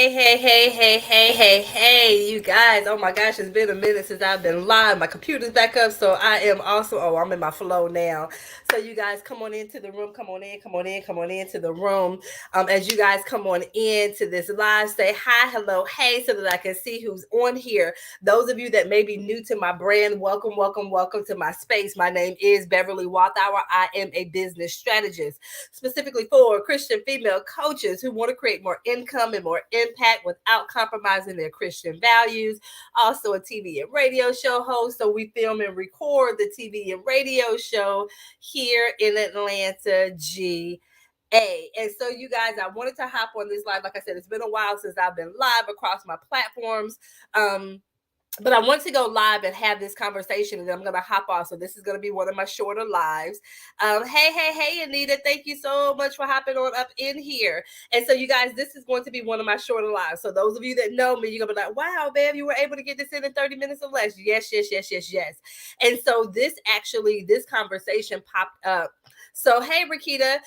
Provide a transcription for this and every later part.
Hey, you guys. Oh my gosh, it's been a minute since I've been live. My computer's back up, so I am also, I'm in my flow now. So, you guys, come on into the room. Come on into the room. As you guys come on into this live, say hi, hello, hey, so that I can see who's on here. Those of you that may be new to my brand, welcome to my space. My name is Beverly Walthour. I am a business strategist, specifically for Christian female coaches who want to create more income and more impact without compromising their Christian values. Also a TV and radio show host. So we film and record the TV and radio show here in Atlanta, And so, you guys, I wanted to hop on this live. Like I said, it's been a while since I've been live across my platforms. But I want to go live and have this conversation, and I'm going to hop off. So this is going to be one of my shorter lives. Hey, Anita, thank you so much for hopping on up in here. And so, you guys, this is going to be one of my shorter lives. So those of you that know me, you're going to be like, wow, babe, you were able to get this in 30 minutes or less. Yes. And so this conversation popped up. So, hey, Rakita.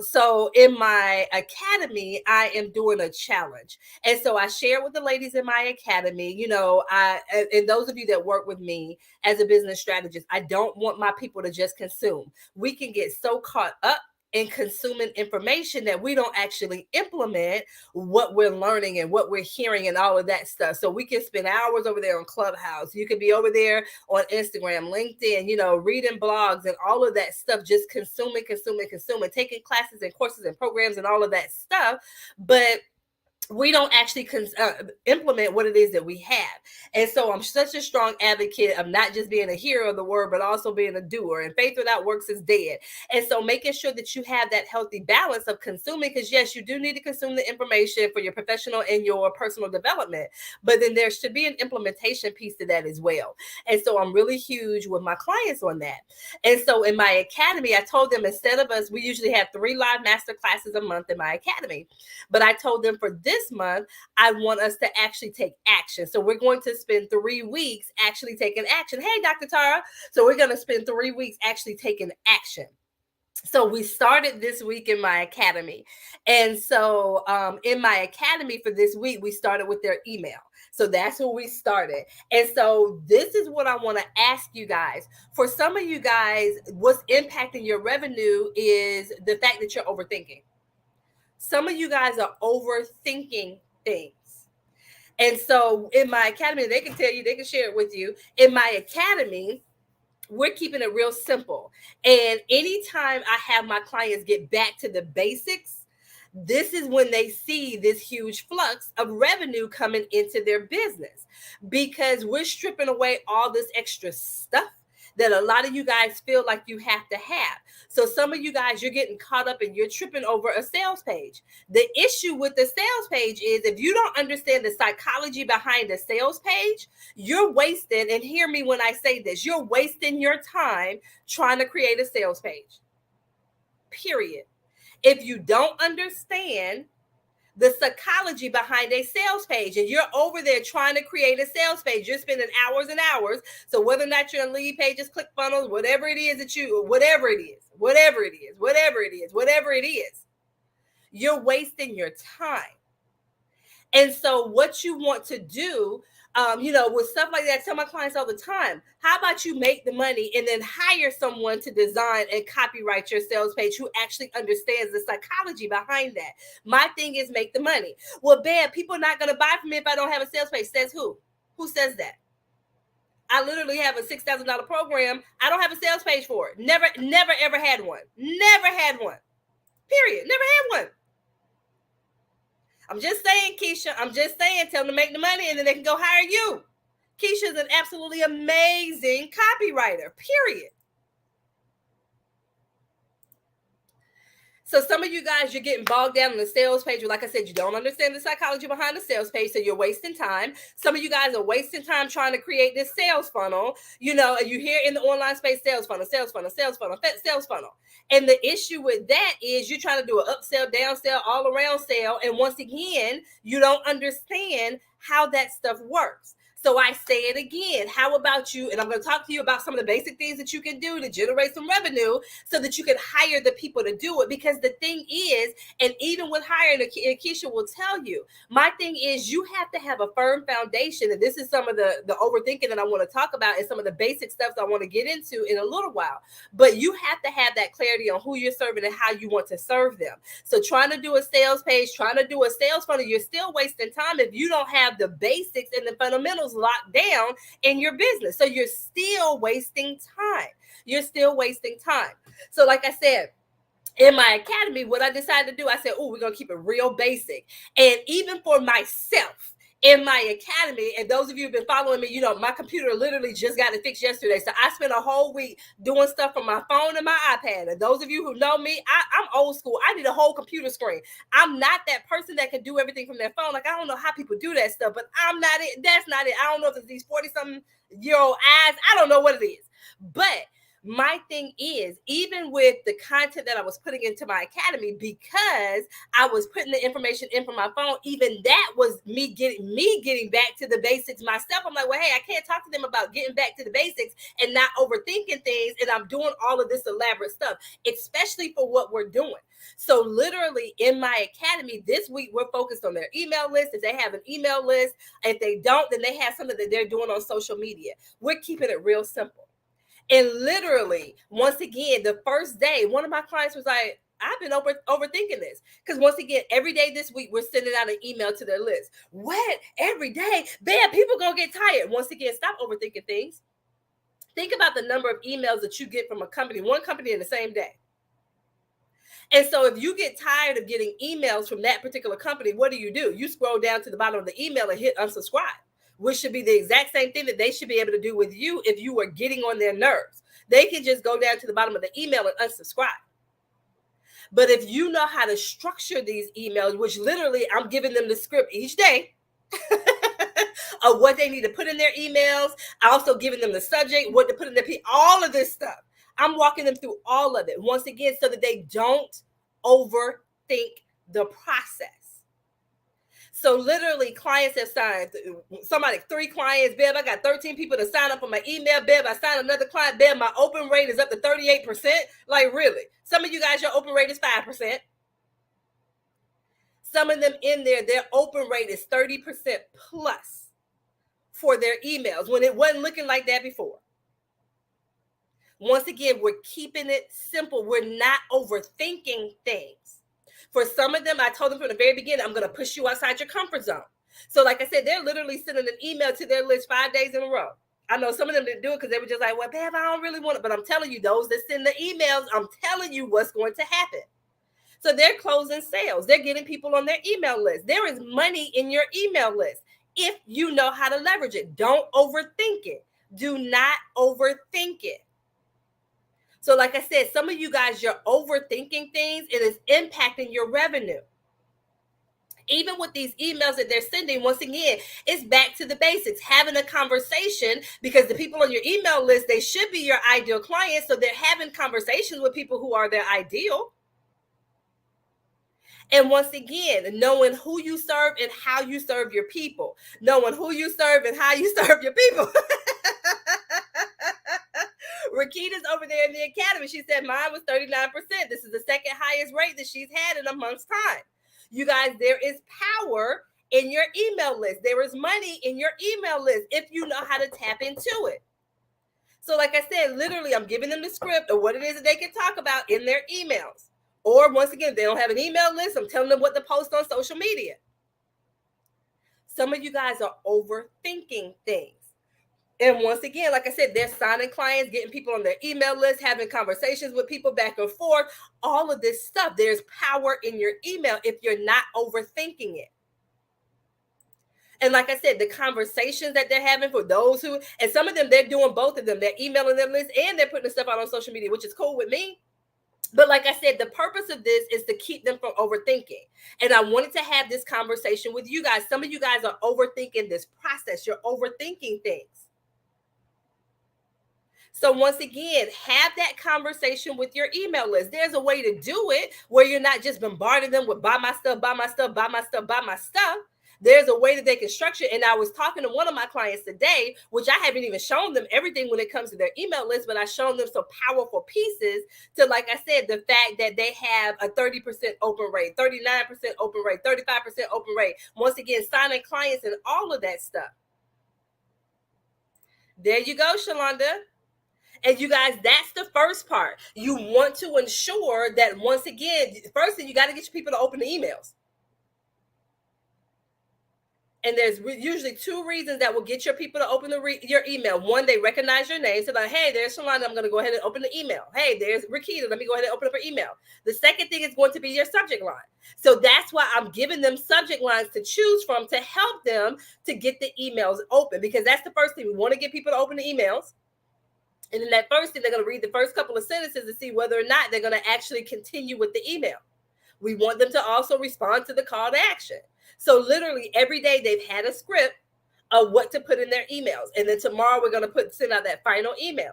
So in my academy, I am doing a challenge. And so I share with the ladies in my academy, and those of you that work with me as a business strategist, I don't want my people to just consume. We can get so caught up in consuming information that we don't actually implement what we're learning and what we're hearing and all of that stuff. So we can spend hours over there on Clubhouse. You can be over there on Instagram, LinkedIn, reading blogs and all of that stuff, just consuming, taking classes and courses and programs and all of that stuff. But we don't actually implement what it is that we have. And so I'm such a strong advocate of not just being a hearer of the word, but also being a doer. And faith without works is dead. And so making sure that you have that healthy balance of consuming, because yes, you do need to consume the information for your professional and your personal development, but then there should be an implementation piece to that as well. And so I'm really huge with my clients on that. And so in my academy, I told them, instead of us, we usually have 3 live master classes a month in my academy. But I told them, for this month, I want us to actually take action. So we're going to spend 3 weeks actually taking action. Hey, Dr. Tara. So we're going to spend 3 weeks actually taking action. So we started this week in my academy. And so in my academy for this week, we started with their email. So that's where we started. And so this is what I want to ask you guys. For some of you guys, what's impacting your revenue is the fact that you're overthinking. Some of you guys are overthinking things. And so in my academy, they can tell you, they can share it with you. In my academy, we're keeping it real simple. And anytime I have my clients get back to the basics, this is when they see this huge flux of revenue coming into their business, because we're stripping away all this extra stuff that a lot of you guys feel like you have to have. So some of you guys, you're getting caught up and you're tripping over a sales page. The issue with the sales page is, if you don't understand the psychology behind the sales page, you're wasting, and hear me when I say this, you're wasting your time trying to create a sales page. Period. If you don't understand the psychology behind a sales page, and you're over there trying to create a sales page, you're spending hours and hours. So whether or not you're on lead pages, ClickFunnels, whatever it is, you're wasting your time. And so what you want to do, with stuff like that, I tell my clients all the time, how about you make the money and then hire someone to design and copyright your sales page who actually understands the psychology behind that? My thing is make the money. Well, Ben, people are not going to buy from me if I don't have a sales page. Says who? Who says that? I literally have a $6,000 program. I don't have a sales page for it. Never, ever had one. Never had one. Period. Never had one. I'm just saying, Keisha, tell them to make the money and then they can go hire you. Keisha is an absolutely amazing copywriter, period. So some of you guys, you're getting bogged down on the sales page. Like I said, you don't understand the psychology behind the sales page, so you're wasting time. Some of you guys are wasting time trying to create this sales funnel. You hear in the online space, sales funnel. And the issue with that is you're trying to do an upsell, downsell, all around sale. And once again, you don't understand how that stuff works. So I say it again. How about you? And I'm going to talk to you about some of the basic things that you can do to generate some revenue so that you can hire the people to do it. Because the thing is, and even with hiring, and Keisha will tell you, my thing is you have to have a firm foundation. And this is some of the overthinking that I want to talk about and some of the basic stuff I want to get into in a little while. But you have to have that clarity on who you're serving and how you want to serve them. So trying to do a sales page, trying to do a sales funnel, you're still wasting time if you don't have the basics and the fundamentals locked down in your business. So you're still wasting time. You're still wasting time. So like I said, in my academy, what I decided to do, I said, oh, we're going to keep it real basic. And even for myself, in my academy, and those of you who've been following me, you know, my computer literally just got it fixed yesterday. So I spent a whole week doing stuff from my phone and my iPad. And those of you who know me, I'm old school. I need a whole computer screen. I'm not that person that can do everything from their phone. Like, I don't know how people do that stuff, but I'm not it. That's not it. I don't know if it's these 40-something-year-old eyes. I don't know what it is. But my thing is, even with the content that I was putting into my academy, because I was putting the information in from my phone, even that was me getting back to the basics myself. I'm like, well, hey, I can't talk to them about getting back to the basics and not overthinking things. And I'm doing all of this elaborate stuff, especially for what we're doing. So literally in my academy this week, we're focused on their email list. If they have an email list, if they don't, then they have something that they're doing on social media. We're keeping it real simple. And literally, once again, the first day, one of my clients was like, I've been overthinking this. Because once again, every day this week, we're sending out an email to their list. What? Every day? Bam, people going to get tired. Once again, stop overthinking things. Think about the number of emails that you get from a company, one company in the same day. And so if you get tired of getting emails from that particular company, what do? You scroll down to the bottom of the email and hit unsubscribe, which should be the exact same thing that they should be able to do with you if you are getting on their nerves. They can just go down to the bottom of the email and unsubscribe. But if you know how to structure these emails, which literally I'm giving them the script each day of what they need to put in their emails, I also giving them the subject, what to put in their all of this stuff. I'm walking them through all of it once again so that they don't overthink the process. So literally clients have signed, somebody, 3 clients, babe, I got 13 people to sign up for my email, babe, I signed another client, babe, my open rate is up to 38%. Like really, some of you guys, your open rate is 5%. Some of them in there, their open rate is 30% plus for their emails when it wasn't looking like that before. Once again, we're keeping it simple. We're not overthinking things. For some of them, I told them from the very beginning, I'm going to push you outside your comfort zone. So like I said, they're literally sending an email to their list 5 days in a row. I know some of them didn't do it because they were just like, well, babe, I don't really want it. But I'm telling you, those that send the emails, I'm telling you what's going to happen. So they're closing sales. They're getting people on their email list. There is money in your email list if you know how to leverage it. Don't overthink it. Do not overthink it. So like I said, some of you guys, you're overthinking things. It is impacting your revenue. Even with these emails that they're sending, once again, it's back to the basics. Having a conversation, because the people on your email list, they should be your ideal clients. So they're having conversations with people who are their ideal. And once again, knowing who you serve and how you serve your people. Knowing who you serve and how you serve your people. Rakita's over there in the academy. She said mine was 39%. This is the second highest rate that she's had in a month's time. You guys, there is power in your email list. There is money in your email list if you know how to tap into it. So like I said, literally, I'm giving them the script of what it is that they can talk about in their emails. Or once again, if they don't have an email list, I'm telling them what to post on social media. Some of you guys are overthinking things. And once again, like I said, they're signing clients, getting people on their email list, having conversations with people back and forth, all of this stuff. There's power in your email if you're not overthinking it. And like I said, the conversations that they're having for those who, and some of them, they're doing both of them. They're emailing their list and they're putting stuff out on social media, which is cool with me. But like I said, the purpose of this is to keep them from overthinking. And I wanted to have this conversation with you guys. Some of you guys are overthinking this process. You're overthinking things. So once again, have that conversation with your email list. There's a way to do it where you're not just bombarding them with buy my stuff, buy my stuff, buy my stuff, buy my stuff. There's a way that they can structure. And I was talking to one of my clients today, which I haven't even shown them everything when it comes to their email list, but I shown them some powerful pieces to, like I said, the fact that they have a 30% open rate, 39% open rate, 35% open rate. Once again, signing clients and all of that stuff. There you go, Shalonda. And you guys, that's the first part. You want to ensure that, once again, first thing, you got to get your people to open the emails. And there's usually two reasons that will get your people to open your email. One, they recognize your name. So like, hey, there's Shalonda. I'm going to go ahead and open the email. Hey, there's Rakita. Let me go ahead and open up her email. The second thing is going to be your subject line. So that's why I'm giving them subject lines to choose from to help them to get the emails open, because that's the first thing. We want to get people to open the emails. And then that first thing, they're going to read the first couple of sentences to see whether or not they're going to actually continue with the email. We want them to also respond to the call to action. So literally every day they've had a script of what to put in their emails. And then tomorrow we're going to send out that final email.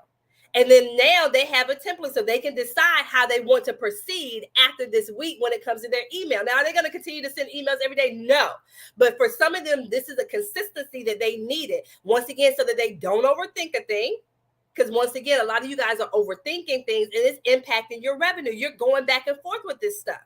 And then now they have a template so they can decide how they want to proceed after this week when it comes to their email. Now, are they going to continue to send emails every day? No. But for some of them, this is a consistency that they needed. Once again, so that they don't overthink a thing. Because once again, a lot of you guys are overthinking things and it's impacting your revenue. You're going back and forth with this stuff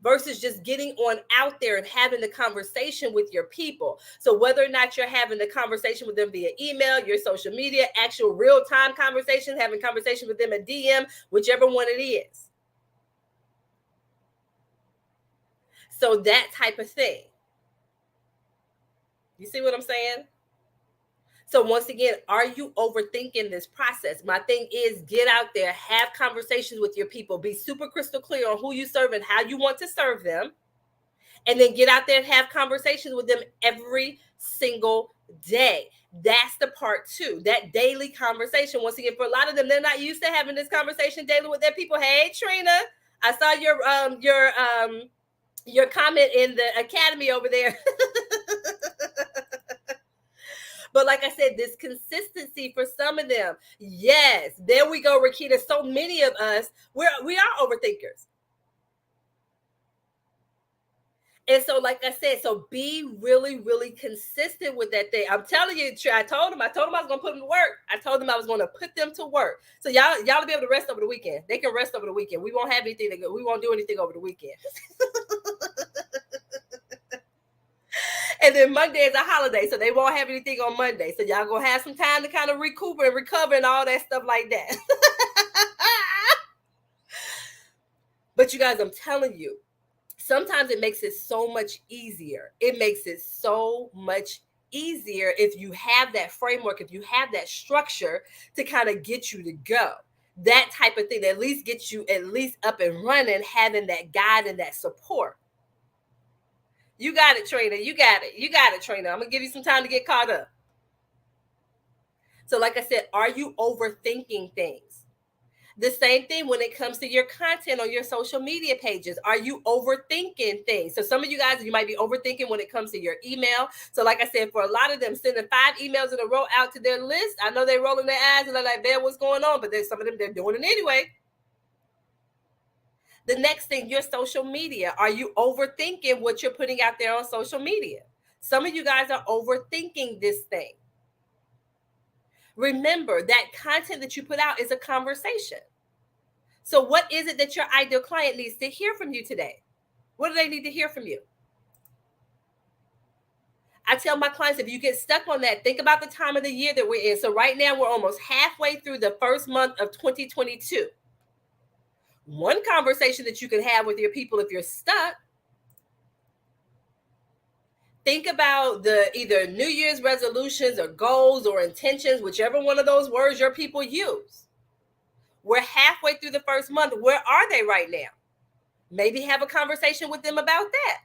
versus just getting on out there and having the conversation with your people. So whether or not you're having the conversation with them via email, your social media, actual real-time conversation, having conversation with them at DM, whichever one it is. So that type of thing. You see what I'm saying? So once again, are you overthinking this process? My thing is, get out there, have conversations with your people, be super crystal clear on who you serve and how you want to serve them. And then get out there and have conversations with them every single day. That's the part two, that daily conversation. Once again, for a lot of them, they're not used to having this conversation daily with their people. Hey, Trina, I saw your comment in the academy over there. But like I said, this consistency for some of them. Yes, there we go, Rakita. So many of us, we are overthinkers. And so, like I said, so be really, really consistent with that thing. I'm telling you, I told them I was going to put them to work. I told them I was going to put them to work. So y'all will be able to rest over the weekend. They can rest over the weekend. We won't have anything to go. We won't do anything over the weekend. And then Monday is a holiday, so they won't have anything on Monday. So y'all gonna have some time to kind of recoup and recover and all that stuff like that. But you guys, I'm telling you, sometimes it makes it so much easier. It makes it so much easier if you have that framework, if you have that structure to kind of get you to go. That type of thing that at least gets you at least up and running, having that guide and that support. You got it, Trina. You got it, Trina. I'm going to give you some time to get caught up. So like I said, are you overthinking things? The same thing when it comes to your content on your social media pages. Are you overthinking things? So some of you guys, you might be overthinking when it comes to your email. So like I said, for a lot of them, sending 5 emails in a row out to their list, I know they're rolling their eyes and they're like, man, what's going on? But there's some of them, they're doing it anyway. The next thing, your social media. Are you overthinking what you're putting out there on social media? Some of you guys are overthinking this thing. Remember that content that you put out is a conversation. So what is it that your ideal client needs to hear from you today? What do they need to hear from you? I tell my clients, if you get stuck on that, think about the time of the year that we're in. So right now we're almost halfway through the first month of 2022. One conversation that you can have with your people if you're stuck, think about the either New Year's resolutions or goals or intentions, whichever one of those words your people use. We're halfway through the first month. Where are they right now? Maybe have a conversation with them about that.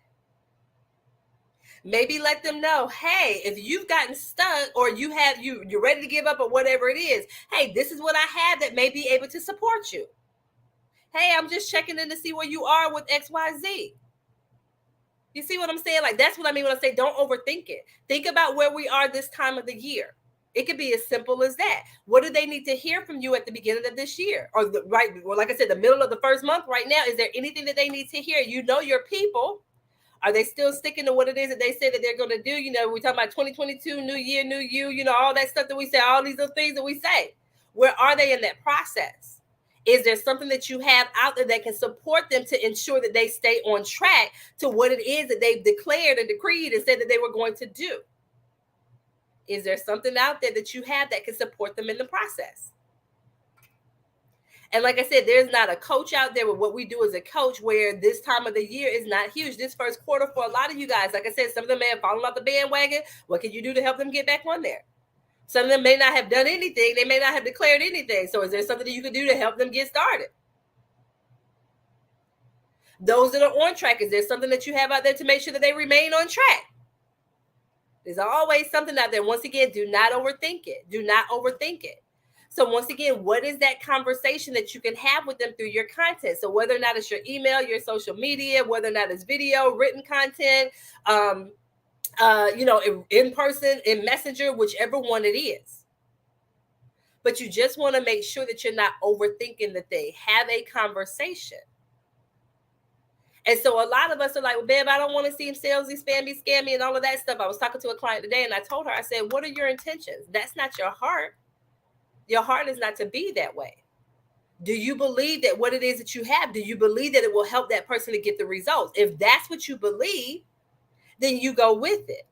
Maybe let them know, hey, if you've gotten stuck or you're ready to give up or whatever it is, hey, this is what I have that may be able to support you. Hey, I'm just checking in to see where you are with XYZ. You see what I'm saying? Like, that's what I mean when I say don't overthink it. Think about where we are this time of the year. It could be as simple as that. What do they need to hear from you at the beginning of this year? Or like I said, the middle of the first month right now, is there anything that they need to hear? You know your people. Are they still sticking to what it is that they say that they're going to do? You know, we talk about 2022, new year, new you, you know, all that stuff that we say, all these little things that we say. Where are they in that process? Is there something that you have out there that can support them to ensure that they stay on track to what it is that they've declared and decreed and said that they were going to do? Is there something out there that you have that can support them in the process? And like I said, there's not a coach out there with what we do as a coach where this time of the year is not huge. This first quarter for a lot of you guys, like I said, some of them may have fallen off the bandwagon. What can you do to help them get back on there? Some of them may not have done anything. They may not have declared anything. So is there something that you can do to help them get started? Those that are on track, is there something that you have out there to make sure that they remain on track? There's always something out there. Once again, do not overthink it. Do not overthink it. So once again, what is that conversation that you can have with them through your content? So whether or not it's your email, your social media, whether or not it's video, written content, you know, in person, in Messenger, whichever one it is. But you just want to make sure that you're not overthinking the thing. Have a conversation. And so a lot of us are like, well, babe, I don't want to seem salesy, spammy, scammy, and all of that stuff. I was talking to a client today and I told her, I said, what are your intentions? That's not your heart. Your heart is not to be that way. Do you believe that what it is that you have, do you believe that it will help that person to get the results? If that's what you believe, then you go with it.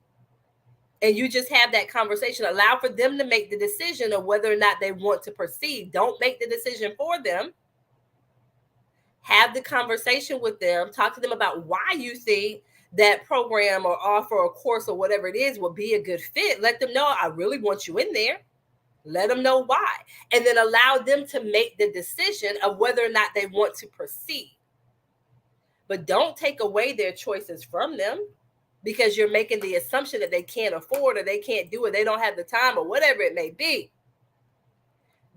And you just have that conversation. Allow for them to make the decision of whether or not they want to proceed. Don't make the decision for them. Have the conversation with them. Talk to them about why you think that program or offer or course or whatever it is will be a good fit. Let them know, I really want you in there. Let them know why. And then allow them to make the decision of whether or not they want to proceed. But don't take away their choices from them because you're making the assumption that they can't afford or they can't do it, they don't have the time or whatever it may be.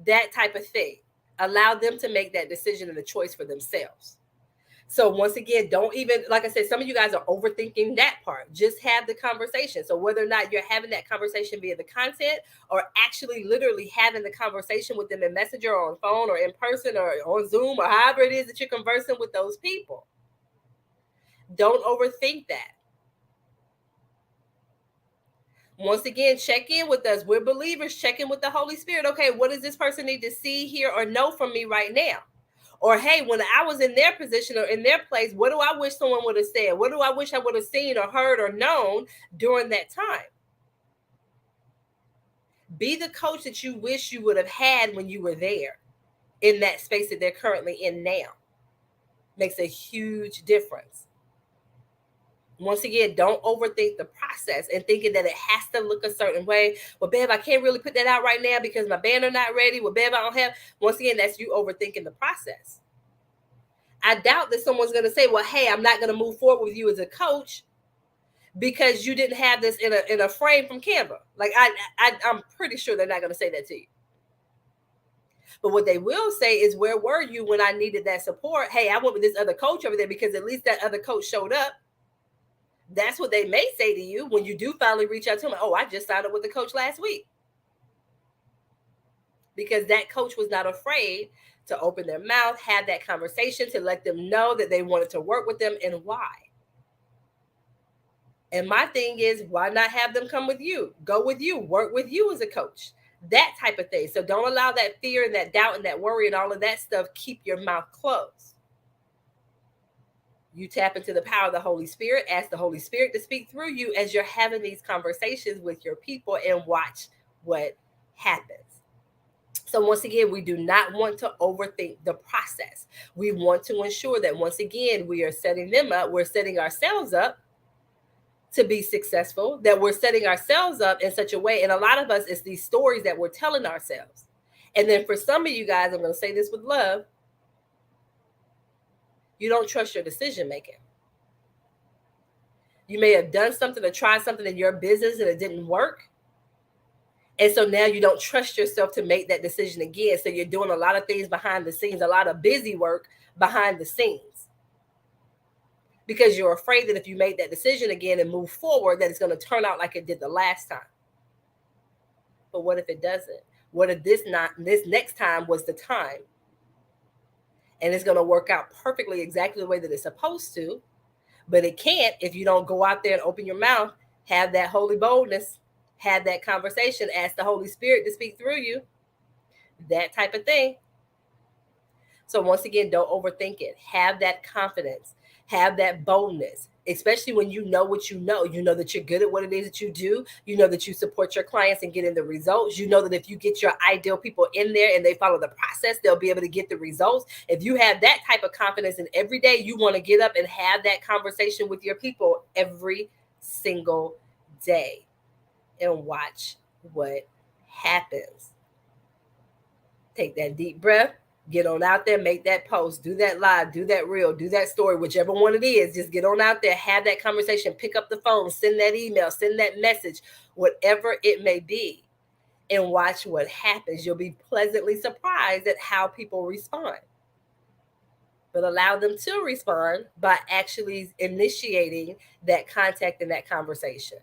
That type of thing. Allow them to make that decision and the choice for themselves. So once again, don't even, like I said, some of you guys are overthinking that part. Just have the conversation. So whether or not you're having that conversation via the content or actually literally having the conversation with them in Messenger or on phone or in person or on Zoom or however it is that you're conversing with those people. Don't overthink that. Once again, check in with us. We're believers. Check in with the Holy Spirit. Okay, what does this person need to see, hear, or know from me right now? Or, hey, when I was in their position or in their place, what do I wish someone would have said? What do I wish I would have seen or heard or known during that time? Be the coach that you wish you would have had when you were there in that space that they're currently in now. Makes a huge difference. Once again, don't overthink the process and thinking that it has to look a certain way. Well, babe, I can't really put that out right now because my banner not ready. Well, babe, I don't have. Once again, that's you overthinking the process. I doubt that someone's going to say, well, hey, I'm not going to move forward with you as a coach because you didn't have this in a frame from Canva. Like I'm pretty sure they're not going to say that to you. But what they will say is, where were you when I needed that support? Hey, I went with this other coach over there because at least that other coach showed up. That's what they may say to you when you do finally reach out to them. Oh, I just signed up with the coach last week. Because that coach was not afraid to open their mouth, have that conversation, to let them know that they wanted to work with them and why. And my thing is, why not have them come with you, go with you, work with you as a coach, that type of thing. So don't allow that fear and that doubt and that worry and all of that stuff keep your mouth closed. You tap into the power of the Holy Spirit, ask the Holy Spirit to speak through you as you're having these conversations with your people and watch what happens. So once again, we do not want to overthink the process. We want to ensure that once again, we are setting them up. We're setting ourselves up to be successful, that we're setting ourselves up in such a way. And a lot of us, it's these stories that we're telling ourselves. And then for some of you guys, I'm going to say this with love, you don't trust your decision making. You may have done something or tried something in your business and it didn't work. And so now you don't trust yourself to make that decision again. So you're doing a lot of things behind the scenes, a lot of busy work behind the scenes. Because you're afraid that if you make that decision again and move forward, that it's going to turn out like it did the last time. But what if it doesn't? What if this next time was the time? And it's going to work out perfectly exactly the way that it's supposed to. But it can't if you don't go out there and open your mouth, have that holy boldness, have that conversation, ask the Holy Spirit to speak through you, that type of thing. So once again, don't overthink it. Have that confidence, have that boldness, especially when you know what you know. You know that you're good at what it is that you do. You know that you support your clients and getting the results. You know that if you get your ideal people in there and they follow the process, they'll be able to get the results. If you have that type of confidence, and every day you want to get up and have that conversation with your people every single day and watch what happens. Take that deep breath. Get on out there, make that post, do that live, do that reel, do that story, whichever one it is. Just get on out there, have that conversation, pick up the phone, send that email, send that message, whatever it may be, and watch what happens. You'll be pleasantly surprised at how people respond. But allow them to respond by actually initiating that contact and that conversation.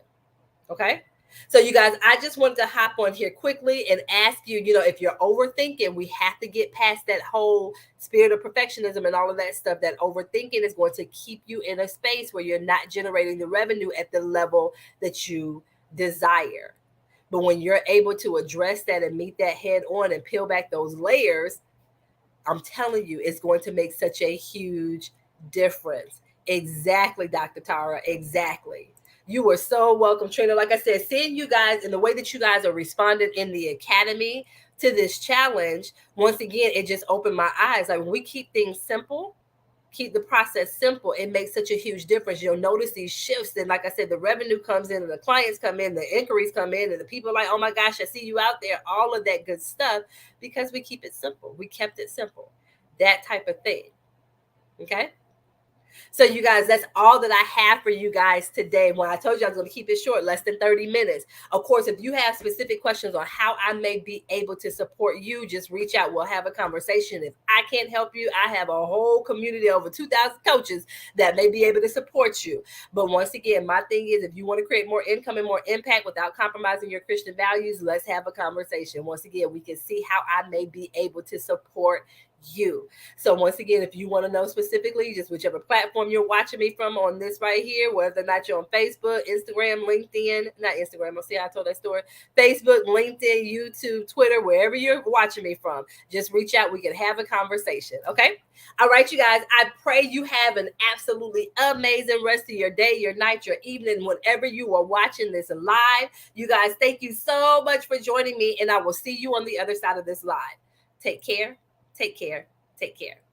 Okay? So you guys, I just wanted to hop on here quickly and ask you, if you're overthinking, we have to get past that whole spirit of perfectionism and all of that stuff. That overthinking is going to keep you in a space where you're not generating the revenue at the level that you desire. But when you're able to address that and meet that head on and peel back those layers, I'm telling you, it's going to make such a huge difference. Exactly, Dr. Tara, exactly. You are so welcome, Trina. Like I said, seeing you guys and the way that you guys are responding in the academy to this challenge, once again, it just opened my eyes. Like when we keep things simple, keep the process simple, it makes such a huge difference. You'll notice these shifts. And like I said, the revenue comes in and the clients come in, the inquiries come in, and the people are like, oh my gosh, I see you out there, all of that good stuff, because we keep it simple. We kept it simple, that type of thing. Okay. So you guys, that's all that I have for you guys today. When I told you I was going to keep it short, less than 30 minutes. Of course, if you have specific questions on how I may be able to support you, just reach out. We'll have a conversation. If I can't help you, I have a whole community of over 2,000 coaches that may be able to support you. But once again, my thing is, if you want to create more income and more impact without compromising your Christian values, let's have a conversation. Once again, we can see how I may be able to support you. So once again, if you want to know specifically, just whichever platform you're watching me from on this right here, whether or not you're on Facebook, Instagram, LinkedIn, not Instagram, I'll see how I told that story, Facebook, LinkedIn, YouTube, Twitter, wherever you're watching me from, just reach out. We can have a conversation. Okay. All right, you guys, I pray you have an absolutely amazing rest of your day, your night, your evening, whenever you are watching this live. You guys, thank you so much for joining me, and I will see you on the other side of this live. Take care. Take care. Take care.